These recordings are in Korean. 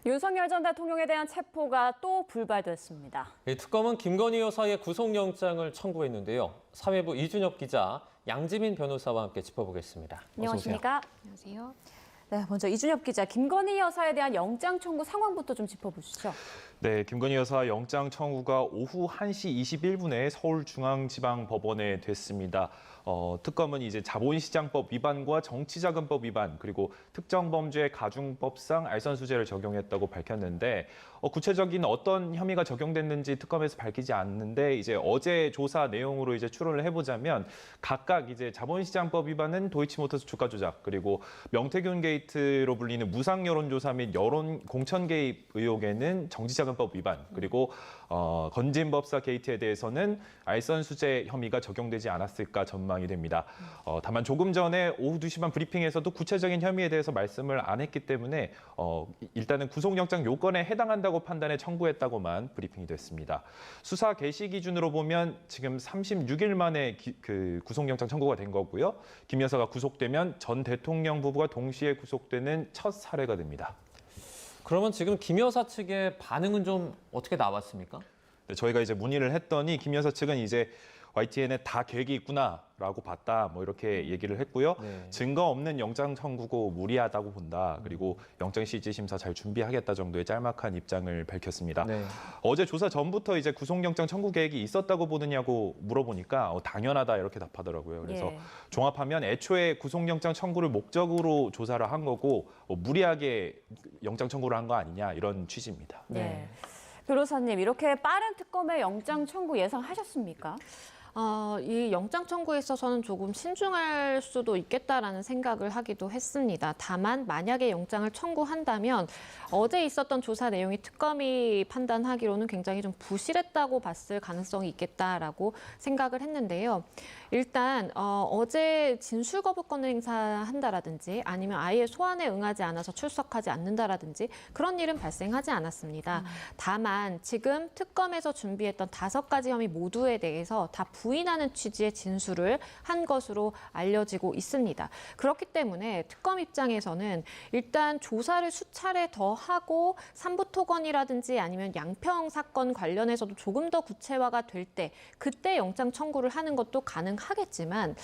윤석열 전 대통령에 대한 체포가 또 불발됐습니다. 특검은 김건희 여사의 구속영장을 청구했는데요. 사회부 이준엽 기자, 양지민 변호사와 함께 짚어보겠습니다. 안녕하십니까? 안녕하세요. 네, 먼저 이준엽 기자, 김건희 여사에 대한 영장 청구 상황부터 좀 짚어보시죠. 네, 김건희 여사 영장 청구가 오후 1시 21분에 서울중앙지방법원에 됐습니다. 특검은 이제 자본시장법 위반과 정치자금법 위반 그리고 특정범죄 가중법상 알선수재를 적용했다고 밝혔는데 구체적인 어떤 혐의가 적용됐는지 특검에서 밝히지 않는데 이제 어제 조사 내용으로 이제 추론을 해보자면 각각 이제 자본시장법 위반은 도이치모터스 주가 조작 그리고 명태균 게이트로 불리는 무상 여론조사 및 여론 공천 개입 의혹에는 정치자금법 위반 그리고 건진법사 게이트에 대해서는 알선수재 혐의가 적용되지 않았을까 전망이 됩니다. 다만 조금 전에 오후 2시 반 브리핑에서도 구체적인 혐의에 대해서 말씀을 안 했기 때문에 일단은 구속영장 요건에 해당한다고 판단해 청구했다고만 브리핑이 됐습니다. 수사 개시 기준으로 보면 지금 36일 만에 구속영장 청구가 된 거고요. 김 여사가 구속되면 전 대통령 부부가 동시에 구속되는 첫 사례가 됩니다. 그러면 지금 김 여사 측의 반응은 좀 어떻게 나왔습니까? 네, 저희가 이제 문의를 했더니 김 여사 측은 이제 YTN에 다 계획이 있구나라고 봤다 뭐 이렇게 얘기를 했고요. 네. 증거 없는 영장 청구고 무리하다고 본다. 그리고 영장 실질 심사 잘 준비하겠다 정도의 짤막한 입장을 밝혔습니다. 네. 어제 조사 전부터 이제 구속영장 청구 계획이 있었다고 보느냐고 물어보니까 당연하다 이렇게 답하더라고요. 그래서 예. 종합하면 애초에 구속영장 청구를 목적으로 조사를 한 거고 무리하게 영장 청구를 한 거 아니냐 이런 취지입니다. 네. 변호사님, 이렇게 빠른 특검의 영장 청구 예상하셨습니까? 이 영장 청구에 있어서는 조금 신중할 수도 있겠다라는 생각을 하기도 했습니다. 다만 만약에 영장을 청구한다면 어제 있었던 조사 내용이 특검이 판단하기로는 굉장히 좀 부실했다고 봤을 가능성이 있겠다라고 생각을 했는데요. 일단 어제 진술 거부권 행사한다라든지 아니면 아예 소환에 응하지 않아서 출석하지 않는다라든지 그런 일은 발생하지 않았습니다. 다만 지금 특검에서 준비했던 5가지 혐의 모두에 대해서 다 부인하는 취지의 진술을 한 것으로 알려지고 있습니다. 그렇기 때문에 특검 입장에서는 일단 조사를 수차례 더 하고 삼부토건이라든지 아니면 양평 사건 관련해서도 조금 더 구체화가 될 때 그때 영장 청구를 하는 것도 가능하겠지만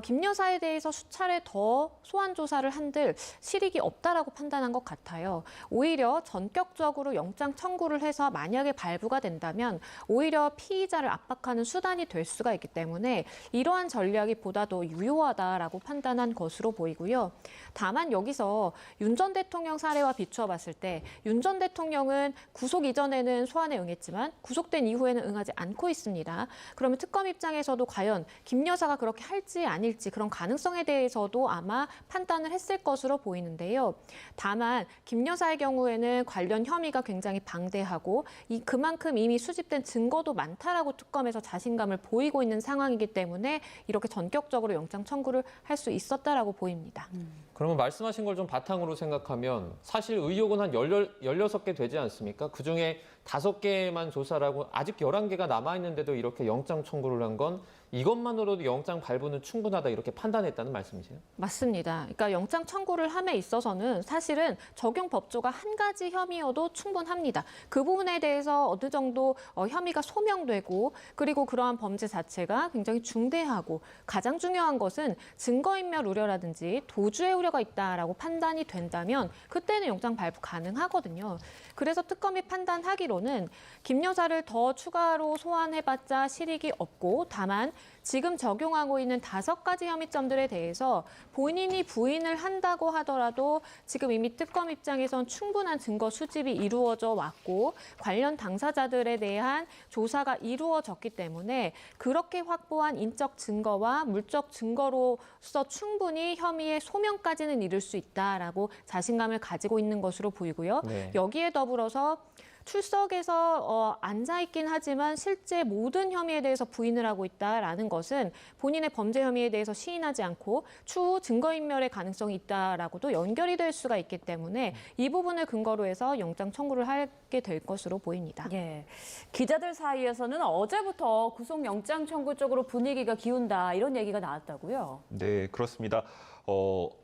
김 여사에 대해서 수차례 더 소환 조사를 한들 실익이 없다라고 판단한 것 같아요. 오히려 전격적으로 영장 청구를 해서 만약에 발부가 된다면 오히려 피의자를 압박하는 수단이 될 수가 있기 때문에 이러한 전략이 보다 더 유효하다라고 판단한 것으로 보이고요. 다만 여기서 윤 전 대통령 사례와 비추어 봤을 때 윤 전 대통령은 구속 이전에는 소환에 응했지만 구속된 이후에는 응하지 않고 있습니다. 그러면 특검 입장에서도 과연 김 여사가 그렇게 할지 아닐지 그런 가능성에 대해서도 아마 판단을 했을 것으로 보이는데요. 다만 김 여사의 경우에는 관련 혐의가 굉장히 방대하고 그만큼 이미 수집된 증거도 많다라고 특검에서 자신감을 보이고 있는 상황이기 때문에 이렇게 전격적으로 영장 청구를 할 수 있었다라고 보입니다. 그러면 말씀하신 걸 좀 바탕으로 생각하면 사실 의혹은 한 16개 되지 않습니까? 그중에 5개만 조사를 하고 아직 11개가 남아있는데도 이렇게 영장 청구를 한 건 이것만으로도 영장 발부는 충분하다 이렇게 판단했다는 말씀이세요? 맞습니다. 그러니까 영장 청구를 함에 있어서는 사실은 적용 법조가 한 가지 혐의여도 충분합니다. 그 부분에 대해서 어느 정도 혐의가 소명되고 그리고 그러한 범죄 자체가 굉장히 중대하고 가장 중요한 것은 증거인멸 우려라든지 도주의 우려가 있다라고 판단이 된다면 그때는 영장 발부 가능하거든요. 그래서 특검이 판단하기로는 김 여사를 더 추가로 소환해봤자 실익이 없고 다만 지금 적용하고 있는 5가지 혐의점들에 대해서 본인이 부인을 한다고 하더라도 지금 이미 특검 입장에선 충분한 증거 수집이 이루어져 왔고 관련 당사자들에 대한 조사가 이루어졌기 때문에 그렇게 확보한 인적 증거와 물적 증거로서 충분히 혐의의 소명까지는 이룰 수 있다라고 자신감을 가지고 있는 것으로 보이고요. 네. 여기에 더불어서 출석에서 앉아있긴 하지만 실제 모든 혐의에 대해서 부인을 하고 있다라는 것은 본인의 범죄 혐의에 대해서 시인하지 않고 추후 증거인멸의 가능성이 있다라고도 연결이 될 수가 있기 때문에 이 부분을 근거로 해서 영장 청구를 하게 될 것으로 보입니다. 예. 기자들 사이에서는 어제부터 구속영장 청구 쪽으로 분위기가 기운다 이런 얘기가 나왔다고요? 네, 그렇습니다.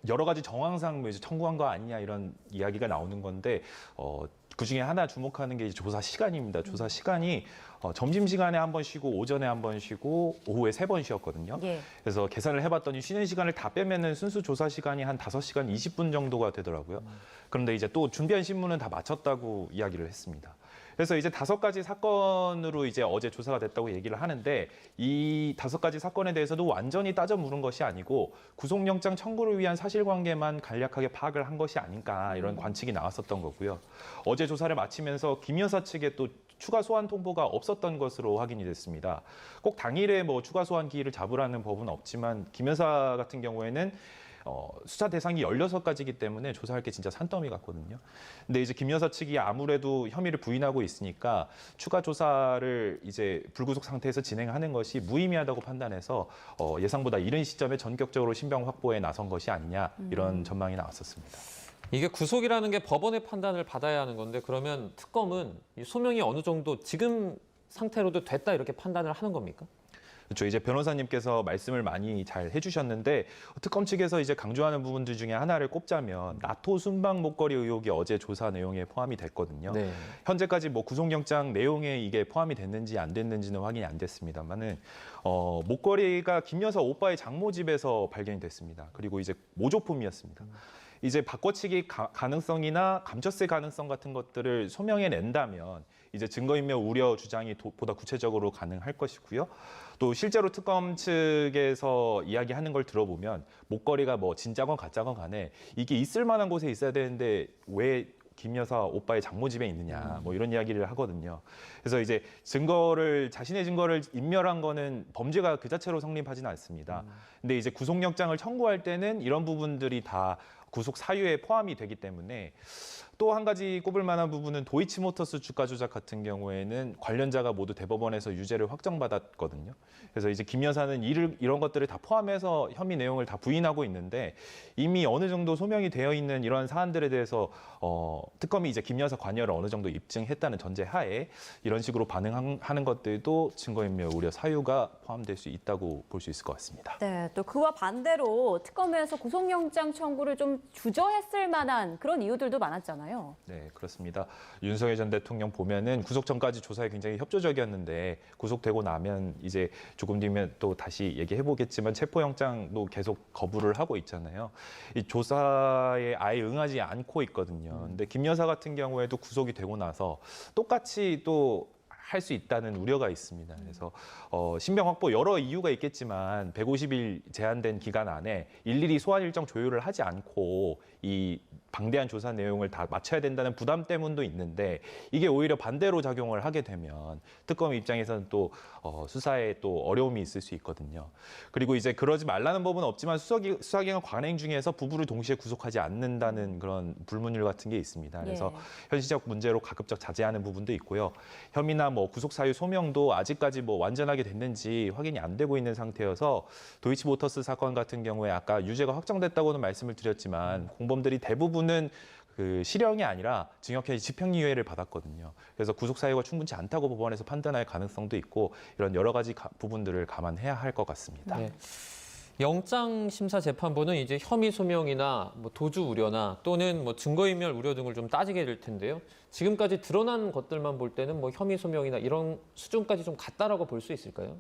여러 가지 정황상 뭐 이제 청구한 거 아니냐 이런 이야기가 나오는 건데 그 중에 하나 주목하는 게 이제 조사 시간입니다. 조사 시간이 점심시간에 한 번 쉬고 오전에 한 번 쉬고 오후에 3번 쉬었거든요. 예. 그래서 계산을 해봤더니 쉬는 시간을 다 빼면은 순수 조사 시간이 한 5시간 20분 정도가 되더라고요. 그런데 이제 또 준비한 신문은 다 마쳤다고 이야기를 했습니다. 그래서 이제 5가지 사건으로 이제 어제 조사가 됐다고 얘기를 하는데 이 5가지 사건에 대해서도 완전히 따져 물은 것이 아니고 구속영장 청구를 위한 사실관계만 간략하게 파악을 한 것이 아닌가 이런 관측이 나왔었던 거고요. 어제 조사를 마치면서 김 여사 측에 또 추가 소환 통보가 없었던 것으로 확인이 됐습니다. 꼭 당일에 뭐 추가 소환 기일을 잡으라는 법은 없지만 김 여사 같은 경우에는 수사 대상이 16가지이기 때문에 조사할 게 진짜 산더미 같거든요. 근데 이제 김 여사 측이 아무래도 혐의를 부인하고 있으니까 추가 조사를 이제 불구속 상태에서 진행하는 것이 무의미하다고 판단해서 예상보다 이른 시점에 전격적으로 신병 확보에 나선 것이 아니냐 이런 전망이 나왔었습니다. 이게 구속이라는 게 법원의 판단을 받아야 하는 건데 그러면 특검은 이 소명이 어느 정도 지금 상태로도 됐다 이렇게 판단을 하는 겁니까? 그렇죠. 이제 변호사님께서 말씀을 많이 잘 해주셨는데 특검 측에서 이제 강조하는 부분들 중에 하나를 꼽자면 나토 순방 목걸이 의혹이 어제 조사 내용에 포함이 됐거든요. 네. 현재까지 뭐 구속영장 내용에 이게 포함이 됐는지 안 됐는지는 확인이 안 됐습니다만은 목걸이가 김 여사 오빠의 장모 집에서 발견이 됐습니다. 그리고 이제 모조품이었습니다. 이제 바꿔치기 가능성이나 감췄을 가능성 같은 것들을 소명해 낸다면 이제 증거인멸 우려 주장이 보다 구체적으로 가능할 것이고요. 또 실제로 특검 측에서 이야기하는 걸 들어보면 목걸이가 뭐 진짜건 가짜건 간에 이게 있을 만한 곳에 있어야 되는데 왜 김 여사 오빠의 장모 집에 있느냐 뭐 이런 이야기를 하거든요. 그래서 이제 자신의 증거를 인멸한 거는 범죄가 그 자체로 성립하지는 않습니다. 근데 이제 구속영장을 청구할 때는 이런 부분들이 다 구속 사유에 포함이 되기 때문에 또 한 가지 꼽을 만한 부분은 도이치모터스 주가 조작 같은 경우에는 관련자가 모두 대법원에서 유죄를 확정받았거든요. 그래서 이제 김 여사는 이런 것들을 다 포함해서 혐의 내용을 다 부인하고 있는데 이미 어느 정도 소명이 되어 있는 이런 사안들에 대해서 특검이 이제 김 여사 관여를 어느 정도 입증했다는 전제하에 이런 식으로 반응하는 것들도 증거인멸 우려 사유가 포함될 수 있다고 볼 수 있을 것 같습니다. 네, 또 그와 반대로 특검에서 구속영장 청구를 좀 주저했을 만한 그런 이유들도 많았잖아요. 네, 그렇습니다. 윤석열 전 대통령 보면은 구속 전까지 조사에 굉장히 협조적이었는데 구속되고 나면 이제 조금 뒤면 또 다시 얘기해 보겠지만 체포영장도 계속 거부를 하고 있잖아요. 이 조사에 아예 응하지 않고 있거든요. 근데 김 여사 같은 경우에도 구속이 되고 나서 똑같이 또 할 수 있다는 우려가 있습니다. 그래서 신병 확보 여러 이유가 있겠지만 150일 제한된 기간 안에 일일이 소환 일정 조율을 하지 않고 이 방대한 조사 내용을 다 마쳐야 된다는 부담 때문도 있는데 이게 오히려 반대로 작용을 하게 되면 특검 입장에서는 또 수사에 또 어려움이 있을 수 있거든요. 그리고 이제 그러지 말라는 법은 없지만 수사기관 관행 중에서 부부를 동시에 구속하지 않는다는 그런 불문율 같은 게 있습니다. 그래서 현실적 문제로 가급적 자제하는 부분도 있고요. 혐의나 뭐 구속 사유 소명도 아직까지 뭐 완전하게 됐는지 확인이 안 되고 있는 상태여서 도이치모터스 사건 같은 경우에 아까 유죄가 확정됐다고는 말씀을 드렸지만 공범들이 대부분은 그 실형이 아니라 징역형 집행유예를 받았거든요. 그래서 구속 사유가 충분치 않다고 법원에서 판단할 가능성도 있고 이런 여러 가지 부분들을 감안해야 할 것 같습니다. 네. 영장심사재판부는 이제 혐의 소명이나 뭐 도주 우려나 또는 뭐 증거인멸 우려 등을 좀 따지게 될 텐데요. 지금까지 드러난 것들만 볼 때는 뭐 혐의 소명이나 이런 수준까지 좀 갔다라고 볼 수 있을까요?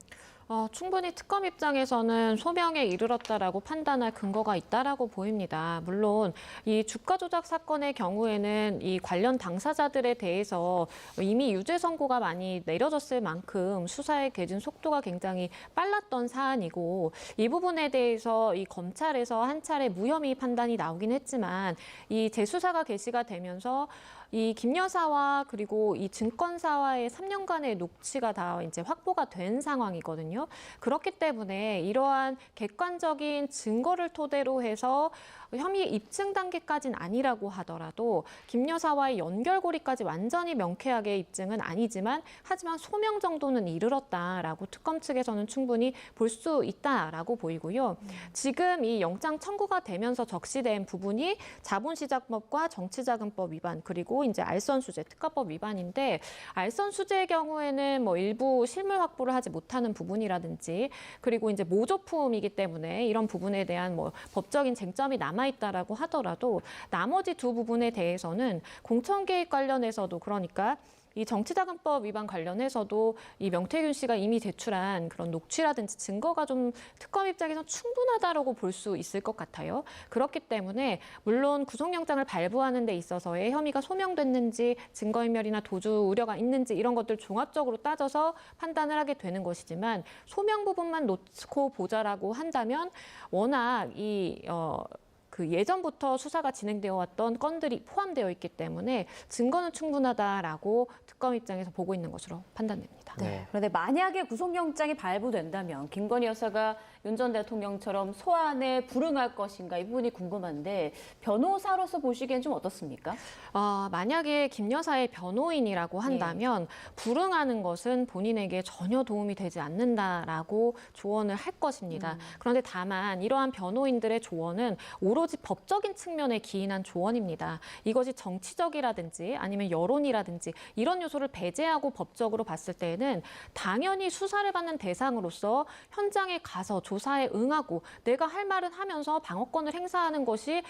충분히 특검 입장에서는 소명에 이르렀다라고 판단할 근거가 있다라고 보입니다. 물론 이 주가 조작 사건의 경우에는 이 관련 당사자들에 대해서 이미 유죄 선고가 많이 내려졌을 만큼 수사의 개진 속도가 굉장히 빨랐던 사안이고 이 부분에 대해서 이 검찰에서 한 차례 무혐의 판단이 나오긴 했지만 이 재수사가 개시가 되면서 이 김 여사와 그리고 이 증권사와의 3년간의 녹취가 다 이제 확보가 된 상황이거든요. 그렇기 때문에 이러한 객관적인 증거를 토대로 해서 혐의 입증 단계까지는 아니라고 하더라도 김 여사와의 연결고리까지 완전히 명쾌하게 입증은 아니지만 하지만 소명 정도는 이르렀다라고 특검 측에서는 충분히 볼 수 있다라고 보이고요. 지금 이 영장 청구가 되면서 적시된 부분이 자본시장법과 정치자금법 위반 그리고 이제 알선수재 특가법 위반인데 알선수재의 경우에는 뭐 일부 실물 확보를 하지 못하는 부분이라든지 그리고 이제 모조품이기 때문에 이런 부분에 대한 뭐 법적인 쟁점이 남아 있다라고 하더라도 나머지 두 부분에 대해서는 공천 개입 관련해서도 그러니까 이 정치자금법 위반 관련해서도 이 명태균 씨가 이미 제출한 그런 녹취라든지 증거가 좀 특검 입장에서 충분하다라고 볼 수 있을 것 같아요. 그렇기 때문에 물론 구속영장을 발부하는 데 있어서의 혐의가 소명됐는지 증거인멸이나 도주 우려가 있는지 이런 것들 종합적으로 따져서 판단을 하게 되는 것이지만 소명 부분만 놓고 보자라고 한다면 워낙 그 예전부터 수사가 진행되어 왔던 건들이 포함되어 있기 때문에 증거는 충분하다라고 특검 입장에서 보고 있는 것으로 판단됩니다. 네. 그런데 만약에 구속영장이 발부된다면 김건희 여사가 윤 전 대통령처럼 소환에 불응할 것인가 이 부분이 궁금한데 변호사로서 보시기엔 좀 어떻습니까? 만약에 김 여사의 변호인이라고 한다면 불응하는 것은 본인에게 전혀 도움이 되지 않는다라고 조언을 할 것입니다. 그런데 다만 이러한 변호인들의 조언은 오로지 법적인 측면에 기인한 조언입니다. 이것이 정치적이라든지 아니면 여론이라든지 이런 요소를 배제하고 법적으로 봤을 때에는 당연히 수사를 받는 대상으로서 현장에 가서 조사에 응하고 내가 할 말은 하면서 방어권을 행사하는 것이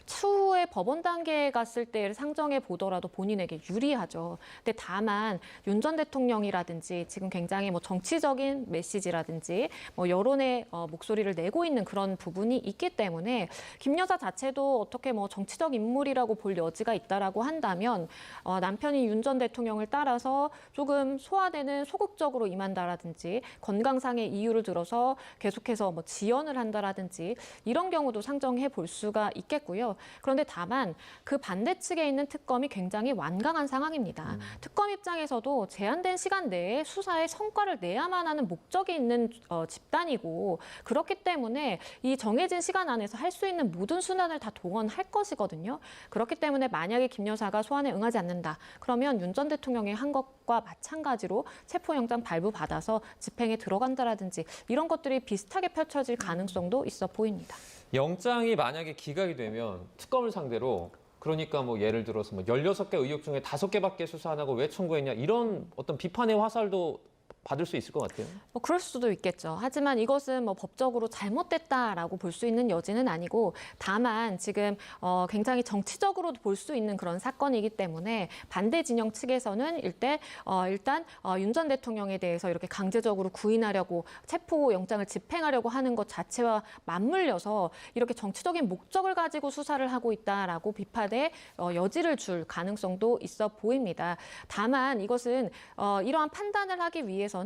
추후에 법원 단계에 갔을 때를 상정해 보더라도 본인에게 유리하죠. 근데 다만 윤 전 대통령이라든지 지금 굉장히 뭐 정치적인 메시지라든지 뭐 여론의 목소리를 내고 있는 그런 부분이 있기 때문에 김 여사 자체도 어떻게 뭐 정치적 인물이라고 볼 여지가 있다라고 한다면 남편이 윤 전 대통령을 따라서 조금 소화되는 소극적으로 임한다라든지 건강상의 이유를 들어서 계속해서 뭐 지연을 한다라든지 이런 경우도 상정해 볼 수가 있겠고요. 그런데 다만 그 반대 측에 있는 특검이 굉장히 완강한 상황입니다. 특검 입장에서도 제한된 시간 내에 수사에 성과를 내야만 하는 목적이 있는 집단이고 그렇기 때문에 이 정해진 시간 안에서 할 수 있는 모든 수단을 다 동원할 것이거든요. 그렇기 때문에 만약에 김 여사가 소환에 응하지 않는다. 그러면 윤 전 대통령이 한 것과 마찬가지로 체포영장 발부받아서 집행에 들어간다라든지 이런 것들이 비슷하게 펼쳐질 가능성도 있어 보입니다. 영장이 만약에 기각이 되면 특검을 상대로 그러니까 뭐 예를 들어서 뭐 16개 의혹 중에 5개밖에 수사 안 하고 왜 청구했냐 이런 어떤 비판의 화살도 받을 수 있을 것 같아요. 뭐 그럴 수도 있겠죠. 하지만 이것은 뭐 법적으로 잘못됐다라고 볼 수 있는 여지는 아니고 다만 지금 굉장히 정치적으로도 볼 수 있는 그런 사건이기 때문에 반대 진영 측에서는 일단 윤 전 대통령에 대해서 이렇게 강제적으로 구인하려고 체포 영장을 집행하려고 하는 것 자체와 맞물려서 이렇게 정치적인 목적을 가지고 수사를 하고 있다라고 비판의 여지를 줄 가능성도 있어 보입니다. 다만 이것은 이러한 판단을 하기 위해서는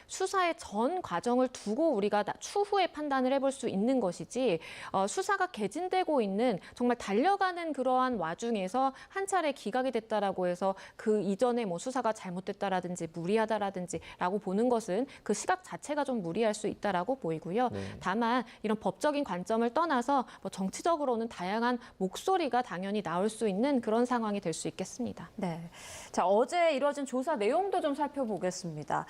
수사의 전 과정을 두고 우리가 추후에 판단을 해볼 수 있는 것이지 수사가 개진되고 있는 정말 달려가는 그러한 와중에서 한 차례 기각이 됐다라고 해서 그 이전에 뭐 수사가 잘못됐다라든지 무리하다라든지라고 보는 것은 그 시각 자체가 좀 무리할 수 있다라고 보이고요. 다만 이런 법적인 관점을 떠나서 뭐 정치적으로는 다양한 목소리가 당연히 나올 수 있는 그런 상황이 될 수 있겠습니다. 네. 자, 어제 이루어진 조사 내용도 좀 살펴보겠습니다.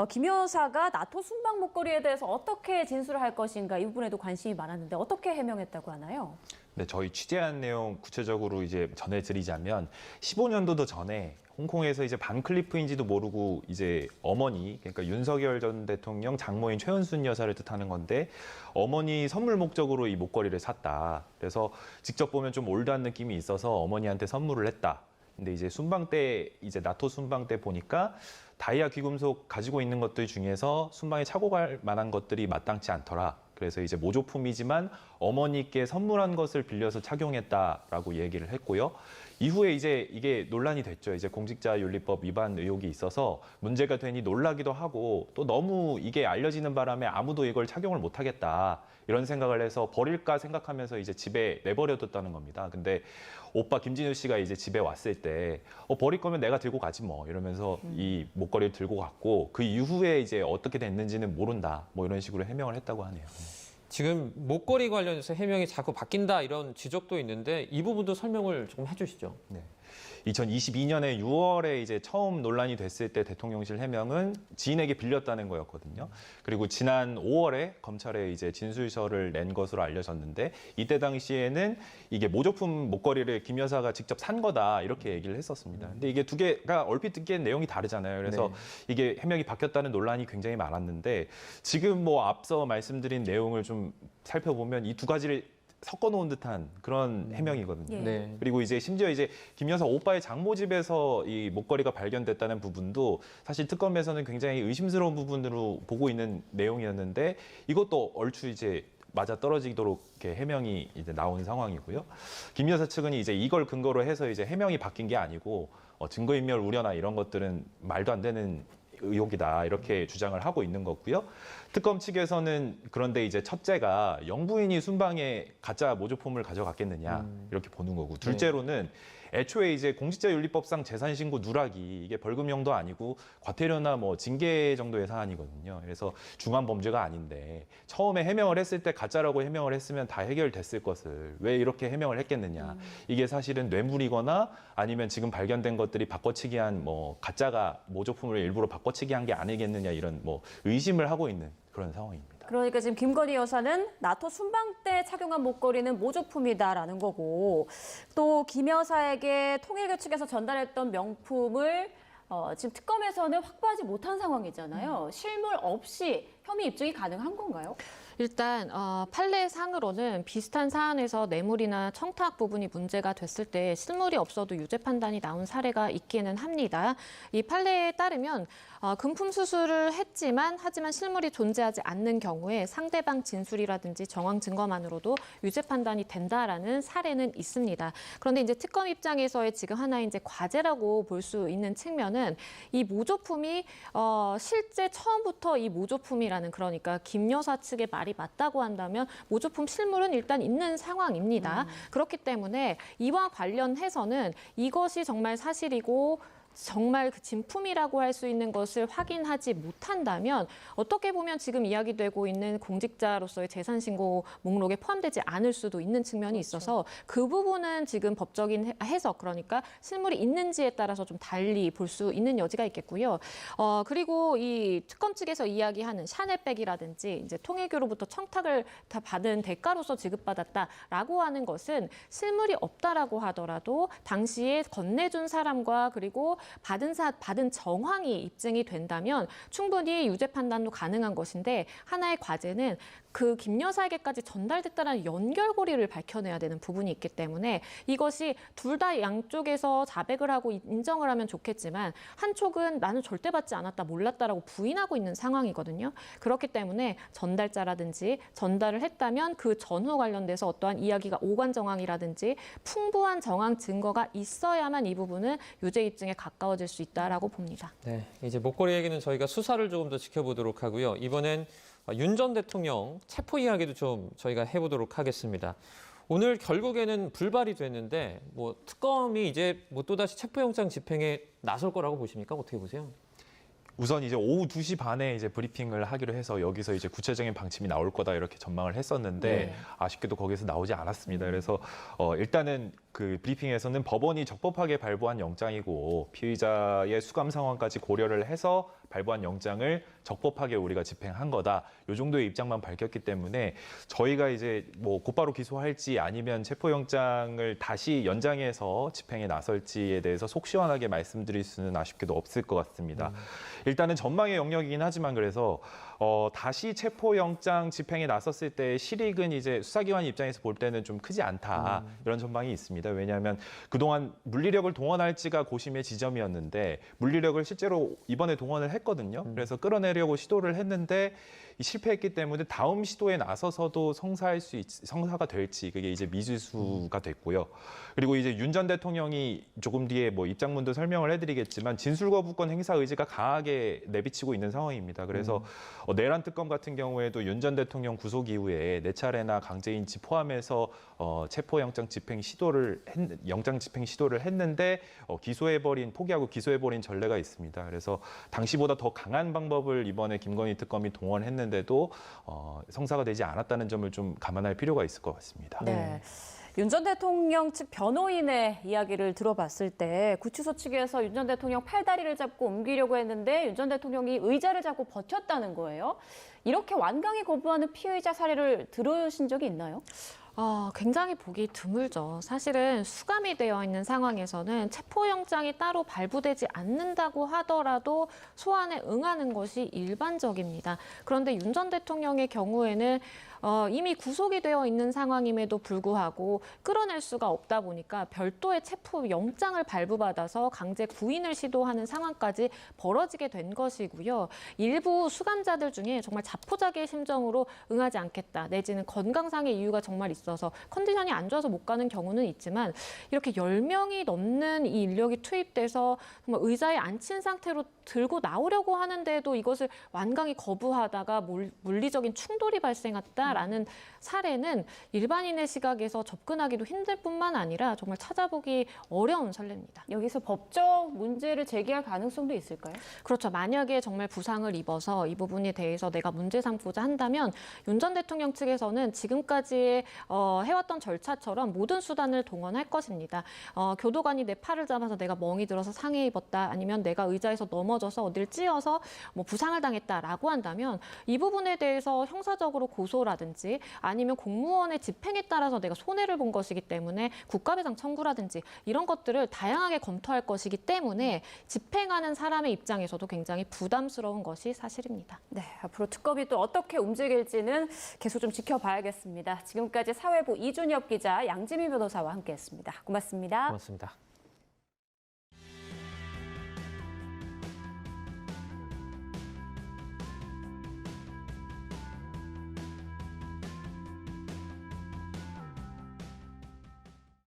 김 여사가 나토 순방 목걸이에 대해서 어떻게 진술을 할 것인가 이 부분에도 관심이 많았는데 어떻게 해명했다고 하나요? 네, 저희 취재한 내용 구체적으로 이제 전해드리자면 15년도도 전에 홍콩에서 이제 반클리프인지도 모르고 이제 어머니, 그러니까 윤석열 전 대통령 장모인 최은순 여사를 뜻하는 건데 어머니 선물 목적으로 이 목걸이를 샀다. 그래서 직접 보면 좀 올드한 느낌이 있어서 어머니한테 선물을 했다. 근데 이제 순방 때 이제 나토 순방 때 보니까 다이아 귀금속 가지고 있는 것들 중에서 순방에 차고 갈 만한 것들이 마땅치 않더라. 그래서 이제 모조품이지만 어머니께 선물한 것을 빌려서 착용했다라고 얘기를 했고요. 이후에 이제 이게 논란이 됐죠. 이제 공직자윤리법 위반 의혹이 있어서 문제가 되니 놀라기도 하고 또 너무 이게 알려지는 바람에 아무도 이걸 착용을 못 하겠다. 이런 생각을 해서 버릴까 생각하면서 이제 집에 내버려뒀다는 겁니다. 근데 오빠 김진우 씨가 이제 집에 왔을 때 버릴 거면 내가 들고 가지 뭐 이러면서 이 목걸이를 들고 갔고 그 이후에 이제 어떻게 됐는지는 모른다. 뭐 이런 식으로 해명을 했다고 하네요. 지금 목걸이 관련해서 해명이 자꾸 바뀐다 이런 지적도 있는데 이 부분도 설명을 조금 해주시죠. 네. 2022년에 6월에 이제 처음 논란이 됐을 때 대통령실 해명은 지인에게 빌렸다는 거였거든요. 그리고 지난 5월에 검찰에 이제 진술서를 낸 것으로 알려졌는데 이때 당시에는 이게 모조품 목걸이를 김 여사가 직접 산 거다 이렇게 얘기를 했었습니다. 근데 이게 두 개가 얼핏 듣기엔 내용이 다르잖아요. 그래서 네. 이게 해명이 바뀌었다는 논란이 굉장히 많았는데 지금 뭐 앞서 말씀드린 내용을 좀 살펴보면 이 두 가지를 섞어놓은 듯한 그런 해명이거든요. 예. 네. 그리고 이제 심지어 이제 김 여사 오빠의 장모 집에서 이 목걸이가 발견됐다는 부분도 사실 특검에서는 굉장히 의심스러운 부분으로 보고 있는 내용이었는데 이것도 얼추 이제 맞아 떨어지도록 이렇게 해명이 이제 나온 상황이고요. 김 여사 측은 이제 이걸 근거로 해서 이제 해명이 바뀐 게 아니고 증거인멸 우려나 이런 것들은 말도 안 되는 의혹이다 이렇게 주장을 하고 있는 거고요. 특검 측에서는 그런데 이제 첫째가 영부인이 순방에 가짜 모조품을 가져갔겠느냐 이렇게 보는 거고 둘째로는 애초에 이제 공직자윤리법상 재산신고 누락이 이게 벌금형도 아니고 과태료나 뭐 징계 정도의 사안이거든요. 그래서 중한 범죄가 아닌데 처음에 해명을 했을 때 가짜라고 해명을 했으면 다 해결됐을 것을 왜 이렇게 해명을 했겠느냐. 이게 사실은 뇌물이거나 아니면 지금 발견된 것들이 바꿔치기한 뭐 가짜가 모조품을 일부러 바꿔치기 한 게 아니겠느냐 이런 뭐 의심을 하고 있는 그런 상황입니다. 그러니까 지금 김건희 여사는 나토 순방 때 착용한 목걸이는 모조품이다라는 거고 또 김 여사에게 통일교 측에서 전달했던 명품을 지금 특검에서는 확보하지 못한 상황이잖아요. 실물 없이 혐의 입증이 가능한 건가요? 일단 판례상으로는 비슷한 사안에서 뇌물이나 청탁 부분이 문제가 됐을 때 실물이 없어도 유죄 판단이 나온 사례가 있기는 합니다. 이 판례에 따르면 금품 수수를 하지만 실물이 존재하지 않는 경우에 상대방 진술이라든지 정황 증거만으로도 유죄 판단이 된다라는 사례는 있습니다. 그런데 이제 특검 입장에서의 지금 하나의 이제 과제라고 볼 수 있는 측면은 이 모조품이 실제 처음부터 이 모조품이라는 그러니까 김 여사 측의 말이 맞다고 한다면 모조품 실물은 일단 있는 상황입니다. 그렇기 때문에 이와 관련해서는 이것이 정말 사실이고 정말 그 진품이라고 할 수 있는 것을 확인하지 못한다면 어떻게 보면 지금 이야기되고 있는 공직자로서의 재산신고 목록에 포함되지 않을 수도 있는 측면이 있어서 그 부분은 지금 법적인 해석 그러니까 실물이 있는지에 따라서 좀 달리 볼 수 있는 여지가 있겠고요. 그리고 이 특검 측에서 이야기하는 샤넬백이라든지 이제 통일교로부터 청탁을 다 받은 대가로서 지급받았다라고 하는 것은 실물이 없다라고 하더라도 당시에 건네준 사람과 그리고 받은 정황이 입증이 된다면 충분히 유죄 판단도 가능한 것인데 하나의 과제는 그 김 여사에게까지 전달됐다는 연결고리를 밝혀내야 되는 부분이 있기 때문에 이것이 둘 다 양쪽에서 자백을 하고 인정을 하면 좋겠지만 한쪽은 나는 절대 받지 않았다, 몰랐다라고 부인하고 있는 상황이거든요. 그렇기 때문에 전달자라든지 전달을 했다면 그 전후 관련돼서 어떠한 이야기가 오간 정황이라든지 풍부한 정황 증거가 있어야만 이 부분은 유죄 입증에 가까워질 수 있다라고 봅니다. 네, 이제 목걸이 얘기는 저희가 수사를 조금 더 지켜보도록 하고요. 이번엔 윤 전 대통령 체포 이야기도 좀 저희가 해보도록 하겠습니다. 오늘 결국에는 불발이 됐는데 뭐 특검이 이제 뭐 또다시 체포영장 집행에 나설 거라고 보십니까? 어떻게 보세요? 우선 이제 오후 2시 반에 이제 브리핑을 하기로 해서 여기서 이제 구체적인 방침이 나올 거다 이렇게 전망을 했었는데 아쉽게도 거기서 나오지 않았습니다. 그래서 일단은 그 브리핑에서는 법원이 적법하게 발부한 영장이고 피의자의 수감 상황까지 고려를 해서 발부한 영장을 적법하게 우리가 집행한 거다. 이 정도의 입장만 밝혔기 때문에 저희가 이제 뭐 곧바로 기소할지 아니면 체포영장을 다시 연장해서 집행에 나설지에 대해서 속 시원하게 말씀드릴 수는 아쉽게도 없을 것 같습니다. 일단은 전망의 영역이긴 하지만 그래서 다시 체포영장 집행에 나섰을 때 실익은 이제 수사기관 입장에서 볼 때는 좀 크지 않다. 이런 전망이 있습니다. 왜냐하면 그동안 물리력을 동원할지가 고심의 지점이었는데 물리력을 실제로 이번에 동원을 했거든요. 그래서 끌어내려고 시도를 했는데 실패했기 때문에 다음 시도에 나서서도 성사가 될지 그게 이제 미지수가 됐고요. 그리고 이제 윤 전 대통령이 조금 뒤에 뭐 입장문도 설명을 해드리겠지만 진술거부권 행사 의지가 강하게 내비치고 있는 상황입니다. 그래서 내란 특검 같은 경우에도 윤 전 대통령 구속 이후에 4차례나 강제인지 포함해서 체포영장 집행 영장 집행 시도를 했는데 포기하고 기소해버린 전례가 있습니다. 그래서 당시보다 더 강한 방법을 이번에 김건희 특검이 동원했는데 했는데도 성사가 되지 않았다는 점을 좀 감안할 필요가 있을 것 같습니다. 네. 윤 전 대통령 측 변호인의 이야기를 들어봤을 때 구치소 측에서 윤 전 대통령 팔다리를 잡고 옮기려고 했는데 윤 전 대통령이 의자를 잡고 버텼다는 거예요. 이렇게 완강히 거부하는 피의자 사례를 들으신 적이 있나요? 굉장히 보기 드물죠. 사실은 수감이 되어 있는 상황에서는 체포영장이 따로 발부되지 않는다고 하더라도 소환에 응하는 것이 일반적입니다. 그런데 윤 전 대통령의 경우에는 이미 구속이 되어 있는 상황임에도 불구하고 끌어낼 수가 없다 보니까 별도의 체포영장을 발부받아서 강제 구인을 시도하는 상황까지 벌어지게 된 것이고요. 일부 수감자들 중에 정말 자포자기의 심정으로 응하지 않겠다, 내지는 건강상의 이유가 정말 있어서 컨디션이 안 좋아서 못 가는 경우는 있지만 이렇게 10명이 넘는 이 인력이 투입돼서 정말 의자에 앉힌 상태로 들고 나오려고 하는데도 이것을 완강히 거부하다가 물리적인 충돌이 발생했다라는 사례는 일반인의 시각에서 접근하기도 힘들 뿐만 아니라 정말 찾아보기 어려운 선례입니다. 여기서 법적 문제를 제기할 가능성도 있을까요? 그렇죠. 만약에 정말 부상을 입어서 이 부분에 대해서 내가 문제 삼고자 한다면 윤 전 대통령 측에서는 지금까지 해왔던 절차처럼 모든 수단을 동원할 것입니다. 교도관이 내 팔을 잡아서 내가 멍이 들어서 상해 입었다, 아니면 내가 의자에서 넘어져서 어디를 찧어서 부상을 당했다라고 한다면 이 부분에 대해서 형사적으로 고소라든지 아니면 공무원의 집행에 따라서 내가 손해를 본 것이기 때문에 국가배상 청구라든지 이런 것들을 다양하게 검토할 것이기 때문에 집행하는 사람의 입장에서도 굉장히 부담스러운 것이 사실입니다. 네, 앞으로 특검이 또 어떻게 움직일지는 계속 좀 지켜봐야겠습니다. 지금까지 사회부 이준엽 기자, 양지민 변호사와 함께했습니다. 고맙습니다. 고맙습니다.